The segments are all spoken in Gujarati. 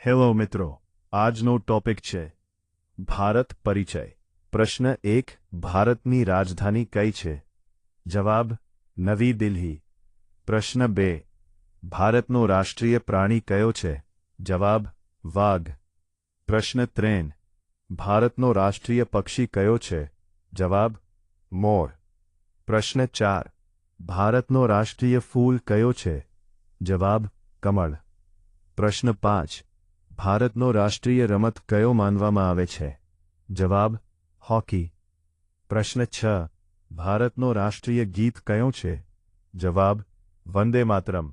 હેલો મિત્રો, આજનો ટોપિક છે ભારત પરિચય. પ્રશ્ન 1, ભારતની રાજધાની કઈ છે? જવાબ: નવી દિલ્હી. પ્રશ્ન 2, ભારતનો રાષ્ટ્રીય પ્રાણી કયો છે? જવાબ: વાઘ. પ્રશ્ન 3, ભારતનો રાષ્ટ્રીય પક્ષી કયો છે? જવાબ: મોર. પ્રશ્ન 4, ભારતનો રાષ્ટ્રીય ફૂલ કયો છે? જવાબ: કમળ. પ્રશ્ન 5, ભારતનો રાષ્ટ્રીય રમત કયો માનવામાં આવે છે? જવાબ: હોકી. પ્રશ્ન 6, ભારતનો રાષ્ટ્રીય ગીત કયો છે? જવાબ: વંદે માતરમ.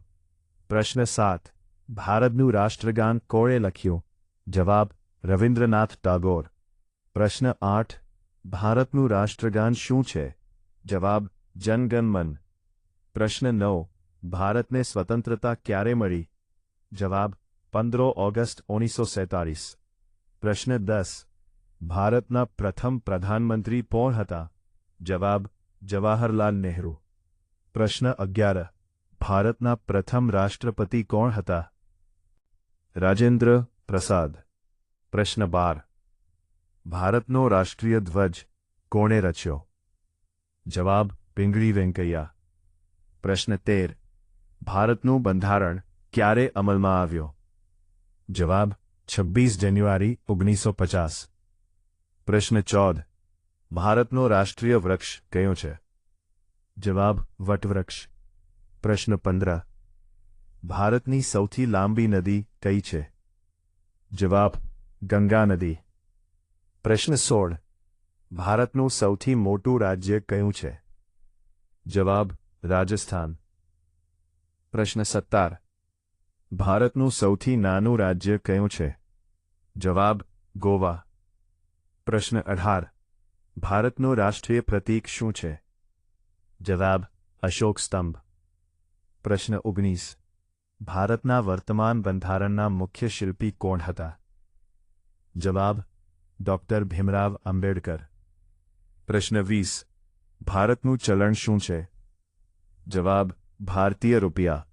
પ્રશ્ન 7, ભારતનું રાષ્ટ્રગાન કોણે લખ્યું? જવાબ: રવિન્દ્રનાથ ટાગોર. પ્રશ્ન 8, ભારતનું રાષ્ટ્રગાન શું છે? જવાબ: જન ગણ મન. પ્રશ્ન 9, ભારતને સ્વતંત્રતા ક્યારે મળી? જવાબ: 15 ઓગસ્ટ 1947. પ્રશ્ન 10, ભારતના પ્રથમ પ્રધાનમંત્રી કોણ હતા? જવાબ: જવાહરલાલ નહેરુ. પ્રશ્ન 11, ભારતના પ્રથમ રાષ્ટ્રપતિ કોણ હતા? રાજેન્દ્ર પ્રસાદ. પ્રશ્ન 12, ભારતનો રાષ્ટ્રીય ધ્વજ કોણે રચ્યો? જવાબ: પિંગળી વેંકૈયા. પ્રશ્ન 13, ભારતનું બંધારણ ક્યારે અમલમાં આવ્યો? જવાબ: 26 જાન્યુઆરી 1950. પ્રશ્ન 14, ભારતનો રાષ્ટ્રીય વૃક્ષ કયો છે? જવાબ: વટવૃક્ષ. પ્રશ્ન 15, ભારતની સૌથી લાંબી નદી કઈ છે? જવાબ: ગંગા નદી. પ્રશ્ન 16, ભારતનું સૌથી મોટું રાજ્ય કયું છે? જવાબ: રાજસ્થાન. પ્રશ્ન 17, ભારતનું સૌથી નાનું રાજ્ય કયું છે? જવાબ: ગોવા. પ્રશ્ન 18, ભારતનું રાષ્ટ્રીય પ્રતીક શું છે? જવાબ: અશોક સ્તંભ. પ્રશ્ન 19, ભારતના વર્તમાન બંધારણના મુખ્ય શિલ્પી કોણ હતા? જવાબ: ડૉક્ટર ભીમરાવ આંબેડકર. પ્રશ્ન 20, ભારતનું ચલણ શું છે? જવાબ: ભારતીય રૂપિયા.